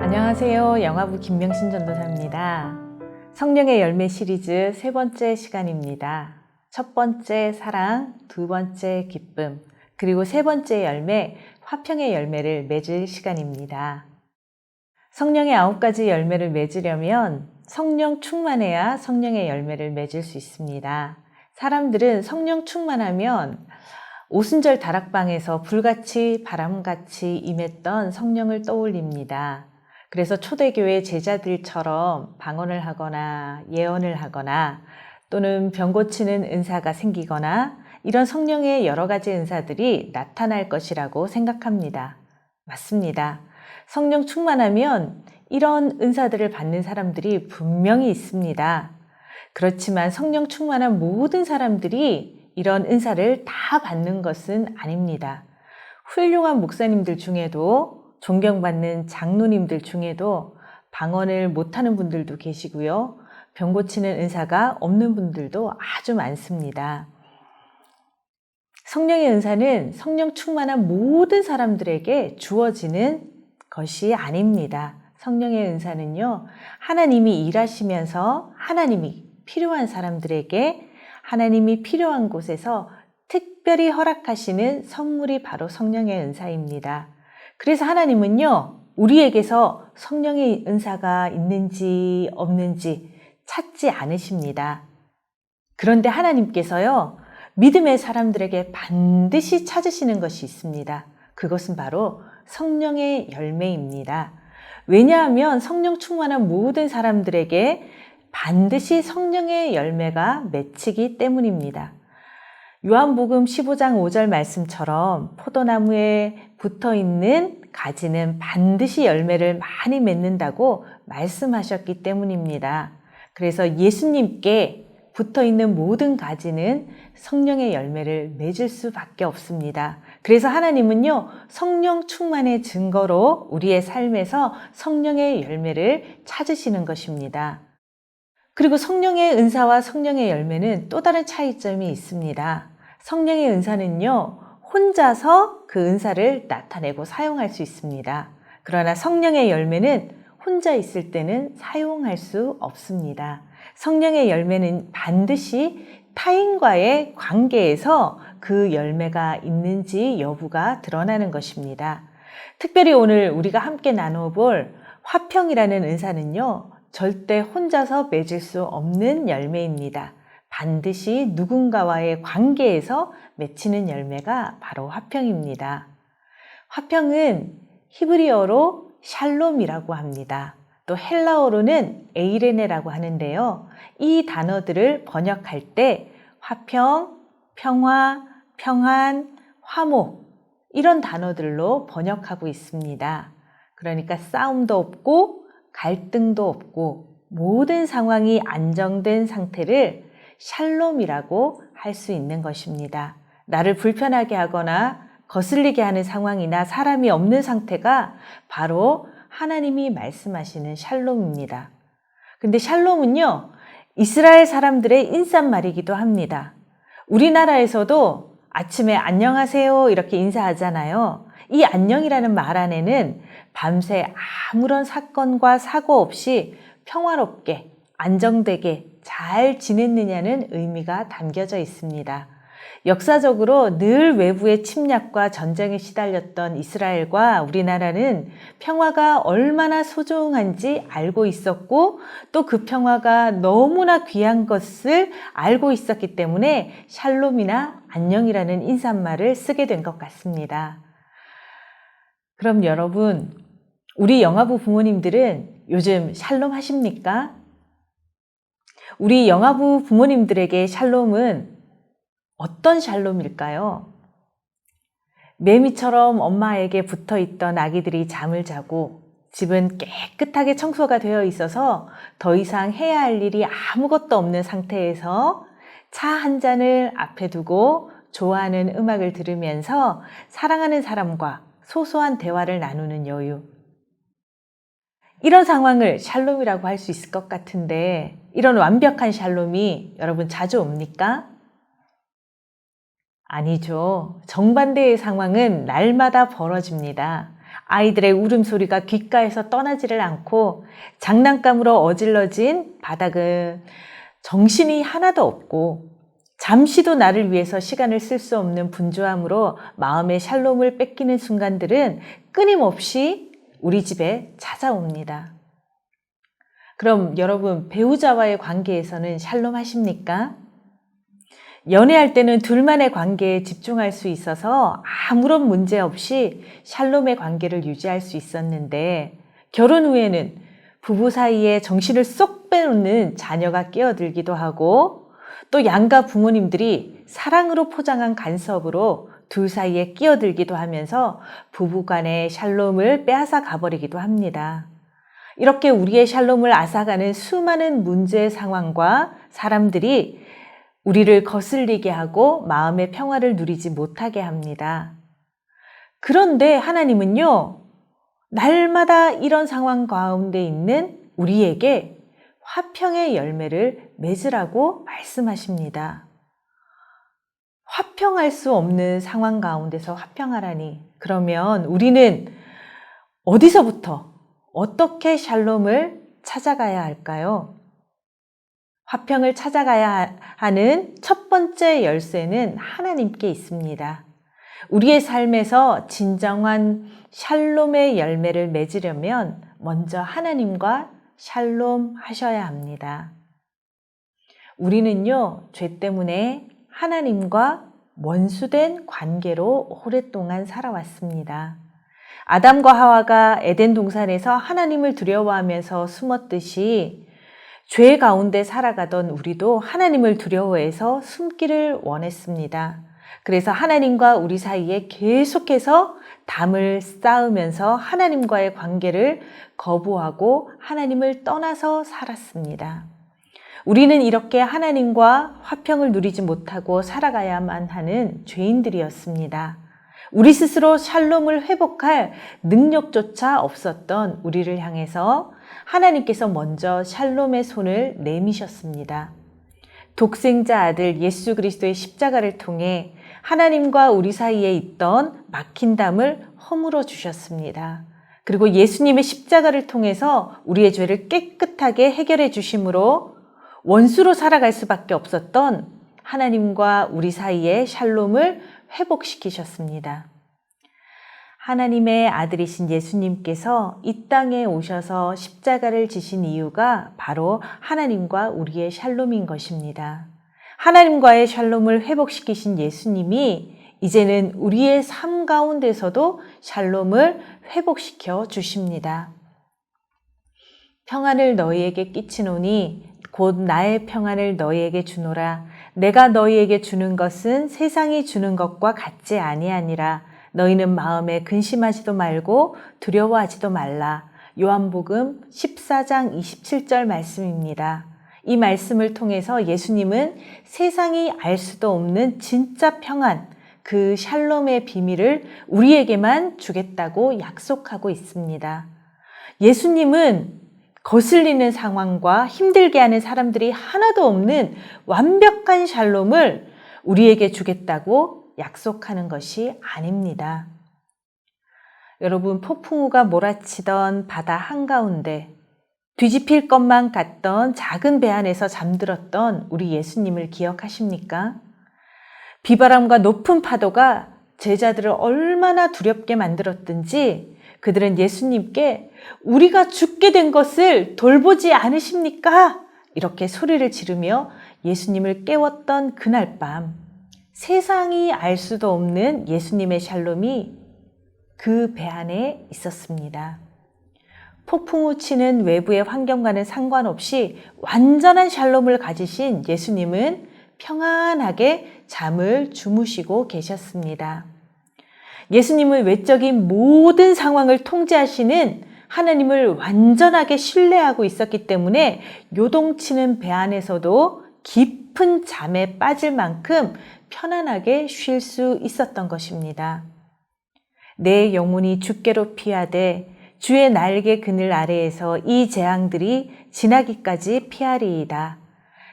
안녕하세요. 영화부 김명신 전도사입니다. 성령의 열매 시리즈 세 번째 시간입니다. 첫 번째 사랑, 두 번째 기쁨, 그리고 세 번째 열매, 화평의 열매를 맺을 시간입니다. 성령의 9가지 열매를 맺으려면 성령 충만해야 성령의 열매를 맺을 수 있습니다. 사람들은 성령 충만하면 오순절 다락방에서 불같이 바람같이 임했던 성령을 떠올립니다. 그래서 초대교회 제자들처럼 방언을 하거나 예언을 하거나 또는 병 고치는 은사가 생기거나 이런 성령의 여러 가지 은사들이 나타날 것이라고 생각합니다. 맞습니다. 성령 충만하면 이런 은사들을 받는 사람들이 분명히 있습니다. 그렇지만 성령 충만한 모든 사람들이 이런 은사를 다 받는 것은 아닙니다. 훌륭한 목사님들 중에도 존경받는 장로님들 중에도 방언을 못하는 분들도 계시고요. 병 고치는 은사가 없는 분들도 아주 많습니다. 성령의 은사는 성령 충만한 모든 사람들에게 주어지는 것이 아닙니다. 성령의 은사는요, 하나님이 일하시면서 하나님이 필요한 사람들에게 하나님이 필요한 곳에서 특별히 허락하시는 선물이 바로 성령의 은사입니다. 그래서 하나님은요, 우리에게서 성령의 은사가 있는지 없는지 찾지 않으십니다. 그런데 하나님께서요, 믿음의 사람들에게 반드시 찾으시는 것이 있습니다. 그것은 바로 성령의 열매입니다. 왜냐하면 성령 충만한 모든 사람들에게 반드시 성령의 열매가 맺히기 때문입니다. 요한복음 15장 5절 말씀처럼 포도나무에 붙어있는 가지는 반드시 열매를 많이 맺는다고 말씀하셨기 때문입니다. 그래서 예수님께 붙어있는 모든 가지는 성령의 열매를 맺을 수밖에 없습니다. 그래서 하나님은요, 성령 충만의 증거로 우리의 삶에서 성령의 열매를 찾으시는 것입니다. 그리고 성령의 은사와 성령의 열매는 또 다른 차이점이 있습니다. 성령의 은사는요, 혼자서 그 은사를 나타내고 사용할 수 있습니다. 그러나 성령의 열매는 혼자 있을 때는 사용할 수 없습니다. 성령의 열매는 반드시 타인과의 관계에서 그 열매가 있는지 여부가 드러나는 것입니다. 특별히 오늘 우리가 함께 나눠볼 화평이라는 은사는요, 절대 혼자서 맺을 수 없는 열매입니다. 반드시 누군가와의 관계에서 맺히는 열매가 바로 화평입니다. 화평은 히브리어로 샬롬이라고 합니다. 또 헬라어로는 에이레네라고 하는데요. 이 단어들을 번역할 때 화평, 평화, 평안, 화목 이런 단어들로 번역하고 있습니다. 그러니까 싸움도 없고 갈등도 없고 모든 상황이 안정된 상태를 샬롬이라고 할 수 있는 것입니다. 나를 불편하게 하거나 거슬리게 하는 상황이나 사람이 없는 상태가 바로 하나님이 말씀하시는 샬롬입니다. 근데 샬롬은요, 이스라엘 사람들의 인사말이기도 합니다. 우리나라에서도 아침에 안녕하세요 이렇게 인사하잖아요. 이 안녕이라는 말 안에는 밤새 아무런 사건과 사고 없이 평화롭게 안정되게 잘 지냈느냐는 의미가 담겨져 있습니다. 역사적으로 늘 외부의 침략과 전쟁에 시달렸던 이스라엘과 우리나라는 평화가 얼마나 소중한지 알고 있었고 또 그 평화가 너무나 귀한 것을 알고 있었기 때문에 샬롬이나 안녕이라는 인사말을 쓰게 된 것 같습니다. 그럼 여러분, 우리 영화부 부모님들은 요즘 샬롬 하십니까? 우리 영화부 부모님들에게 샬롬은 어떤 샬롬일까요? 매미처럼 엄마에게 붙어있던 아기들이 잠을 자고 집은 깨끗하게 청소가 되어 있어서 더 이상 해야 할 일이 아무것도 없는 상태에서 차 한 잔을 앞에 두고 좋아하는 음악을 들으면서 사랑하는 사람과 소소한 대화를 나누는 여유. 이런 상황을 샬롬이라고 할 수 있을 것 같은데 이런 완벽한 샬롬이 여러분 자주 옵니까? 아니죠. 정반대의 상황은 날마다 벌어집니다. 아이들의 울음소리가 귓가에서 떠나지를 않고 장난감으로 어질러진 바닥은 정신이 하나도 없고 잠시도 나를 위해서 시간을 쓸 수 없는 분주함으로 마음의 샬롬을 뺏기는 순간들은 끊임없이 우리 집에 찾아옵니다. 그럼 여러분, 배우자와의 관계에서는 샬롬 하십니까? 연애할 때는 둘만의 관계에 집중할 수 있어서 아무런 문제 없이 샬롬의 관계를 유지할 수 있었는데, 결혼 후에는 부부 사이에 정신을 쏙 빼놓는 자녀가 끼어들기도 하고, 또 양가 부모님들이 사랑으로 포장한 간섭으로 둘 사이에 끼어들기도 하면서 부부 간의 샬롬을 빼앗아 가버리기도 합니다. 이렇게 우리의 샬롬을 앗아가는 수많은 문제 상황과 사람들이 우리를 거슬리게 하고 마음의 평화를 누리지 못하게 합니다. 그런데 하나님은요, 날마다 이런 상황 가운데 있는 우리에게 화평의 열매를 맺으라고 말씀하십니다. 화평할 수 없는 상황 가운데서 화평하라니, 그러면 우리는 어디서부터 어떻게 샬롬을 찾아가야 할까요? 화평을 찾아가야 하는 첫 번째 열쇠는 하나님께 있습니다. 우리의 삶에서 진정한 샬롬의 열매를 맺으려면 먼저 하나님과 샬롬 하셔야 합니다. 우리는요, 죄 때문에 하나님과 원수된 관계로 오랫동안 살아왔습니다. 아담과 하와가 에덴 동산에서 하나님을 두려워하면서 숨었듯이 죄 가운데 살아가던 우리도 하나님을 두려워해서 숨기를 원했습니다. 그래서 하나님과 우리 사이에 계속해서 담을 쌓으면서 하나님과의 관계를 거부하고 하나님을 떠나서 살았습니다. 우리는 이렇게 하나님과 화평을 누리지 못하고 살아가야만 하는 죄인들이었습니다. 우리 스스로 샬롬을 회복할 능력조차 없었던 우리를 향해서 하나님께서 먼저 샬롬의 손을 내미셨습니다. 독생자 아들 예수 그리스도의 십자가를 통해 하나님과 우리 사이에 있던 막힌 담을 허물어 주셨습니다. 그리고 예수님의 십자가를 통해서 우리의 죄를 깨끗하게 해결해 주심으로 원수로 살아갈 수밖에 없었던 하나님과 우리 사이의 샬롬을 회복시키셨습니다. 하나님의 아들이신 예수님께서 이 땅에 오셔서 십자가를 지신 이유가 바로 하나님과 우리의 샬롬인 것입니다. 하나님과의 샬롬을 회복시키신 예수님이 이제는 우리의 삶 가운데서도 샬롬을 회복시켜 주십니다. 평안을 너희에게 끼치노니 곧 나의 평안을 너희에게 주노라. 내가 너희에게 주는 것은 세상이 주는 것과 같지 아니하니라. 너희는 마음에 근심하지도 말고 두려워하지도 말라. 요한복음 14장 27절 말씀입니다. 이 말씀을 통해서 예수님은 세상이 알 수도 없는 진짜 평안, 그 샬롬의 비밀을 우리에게만 주겠다고 약속하고 있습니다. 예수님은 거슬리는 상황과 힘들게 하는 사람들이 하나도 없는 완벽한 샬롬을 우리에게 주겠다고 약속하는 것이 아닙니다. 여러분, 폭풍우가 몰아치던 바다 한가운데 뒤집힐 것만 같던 작은 배 안에서 잠들었던 우리 예수님을 기억하십니까? 비바람과 높은 파도가 제자들을 얼마나 두렵게 만들었든지 그들은 예수님께 우리가 죽게 된 것을 돌보지 않으십니까? 이렇게 소리를 지르며 예수님을 깨웠던 그날 밤, 세상이 알 수도 없는 예수님의 샬롬이 그 배 안에 있었습니다. 폭풍우 치는 외부의 환경과는 상관없이 완전한 샬롬을 가지신 예수님은 평안하게 잠을 주무시고 계셨습니다. 예수님은 외적인 모든 상황을 통제하시는 하나님을 완전하게 신뢰하고 있었기 때문에 요동치는 배 안에서도 깊은 잠에 빠질 만큼 편안하게 쉴 수 있었던 것입니다. 내 영혼이 주께로 피하되 주의 날개 그늘 아래에서 이 재앙들이 지나기까지 피하리이다.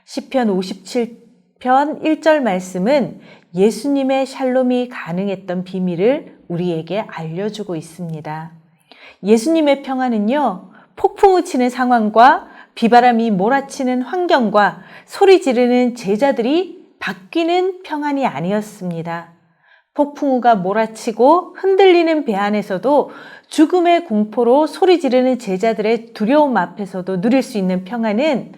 시편 57편 1절 말씀은 예수님의 샬롬이 가능했던 비밀을 우리에게 알려주고 있습니다. 예수님의 평안은요, 폭풍우 치는 상황과 비바람이 몰아치는 환경과 소리 지르는 제자들이 바뀌는 평안이 아니었습니다. 폭풍우가 몰아치고 흔들리는 배 안에서도 죽음의 공포로 소리 지르는 제자들의 두려움 앞에서도 누릴 수 있는 평안은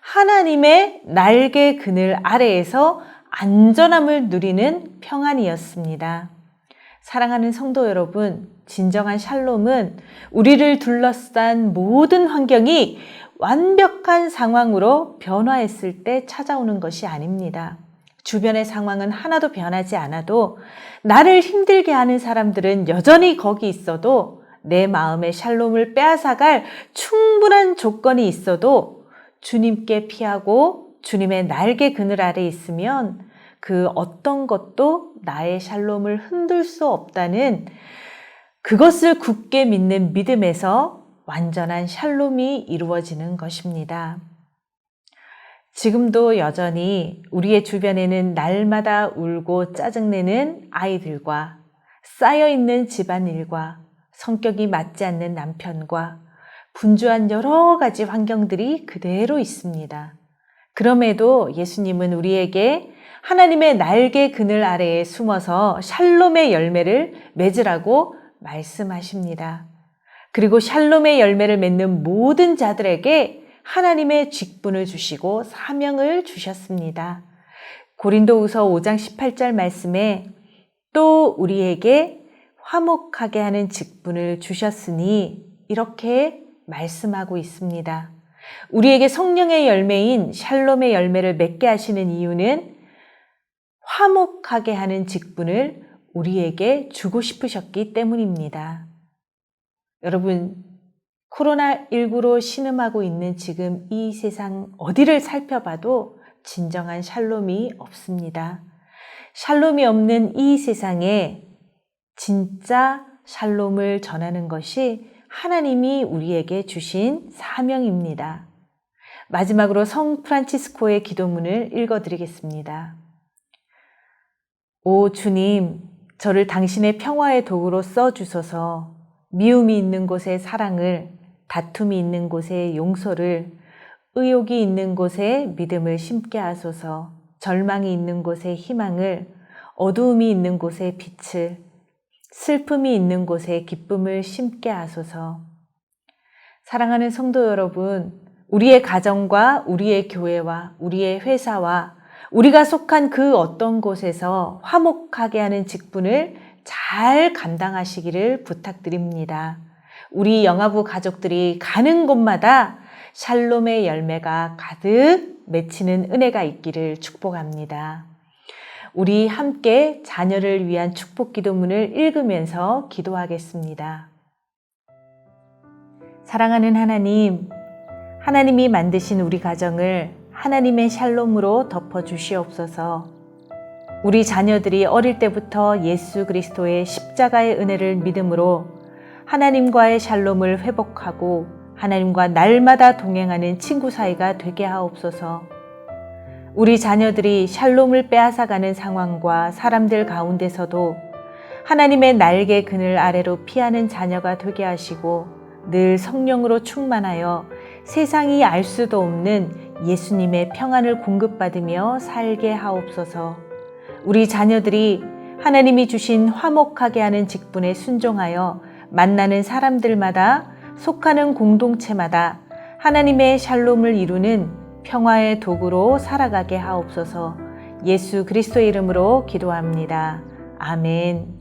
하나님의 날개 그늘 아래에서 안전함을 누리는 평안이었습니다. 사랑하는 성도 여러분, 진정한 샬롬은 우리를 둘러싼 모든 환경이 완벽한 상황으로 변화했을 때 찾아오는 것이 아닙니다. 주변의 상황은 하나도 변하지 않아도 나를 힘들게 하는 사람들은 여전히 거기 있어도 내 마음의 샬롬을 빼앗아갈 충분한 조건이 있어도 주님께 피하고 주님의 날개 그늘 아래 있으면 그 어떤 것도 나의 샬롬을 흔들 수 없다는 그것을 굳게 믿는 믿음에서 완전한 샬롬이 이루어지는 것입니다. 지금도 여전히 우리의 주변에는 날마다 울고 짜증내는 아이들과 쌓여있는 집안일과 성격이 맞지 않는 남편과 분주한 여러 가지 환경들이 그대로 있습니다. 그럼에도 예수님은 우리에게 하나님의 날개 그늘 아래에 숨어서 샬롬의 열매를 맺으라고 말씀하십니다. 그리고 샬롬의 열매를 맺는 모든 자들에게 하나님의 직분을 주시고 사명을 주셨습니다. 고린도후서 5장 18절 말씀에 또 우리에게 화목하게 하는 직분을 주셨으니 이렇게 말씀하고 있습니다. 우리에게 성령의 열매인 샬롬의 열매를 맺게 하시는 이유는 화목하게 하는 직분을 우리에게 주고 싶으셨기 때문입니다. 여러분, 코로나19로 신음하고 있는 지금 이 세상 어디를 살펴봐도 진정한 샬롬이 없습니다. 샬롬이 없는 이 세상에 진짜 샬롬을 전하는 것이 하나님이 우리에게 주신 사명입니다. 마지막으로 성 프란치스코의 기도문을 읽어드리겠습니다. 오 주님, 저를 당신의 평화의 도구로 써주소서. 미움이 있는 곳에 사랑을, 다툼이 있는 곳에 용서를, 의욕이 있는 곳에 믿음을 심게 하소서. 절망이 있는 곳에 희망을, 어두움이 있는 곳에 빛을, 슬픔이 있는 곳에 기쁨을 심게 하소서. 사랑하는 성도 여러분, 우리의 가정과 우리의 교회와 우리의 회사와 우리가 속한 그 어떤 곳에서 화목하게 하는 직분을 잘 감당하시기를 부탁드립니다. 우리 영화부 가족들이 가는 곳마다 샬롬의 열매가 가득 맺히는 은혜가 있기를 축복합니다. 우리 함께 자녀를 위한 축복 기도문을 읽으면서 기도하겠습니다. 사랑하는 하나님, 하나님이 만드신 우리 가정을 하나님의 샬롬으로 덮어주시옵소서. 우리 자녀들이 어릴 때부터 예수 그리스도의 십자가의 은혜를 믿음으로 하나님과의 샬롬을 회복하고 하나님과 날마다 동행하는 친구 사이가 되게 하옵소서. 우리 자녀들이 샬롬을 빼앗아가는 상황과 사람들 가운데서도 하나님의 날개 그늘 아래로 피하는 자녀가 되게 하시고 늘 성령으로 충만하여 세상이 알 수도 없는 예수님의 평안을 공급받으며 살게 하옵소서. 우리 자녀들이 하나님이 주신 화목하게 하는 직분에 순종하여 만나는 사람들마다 속하는 공동체마다 하나님의 샬롬을 이루는 평화의 도구로 살아가게 하옵소서. 예수 그리스도의 이름으로 기도합니다. 아멘.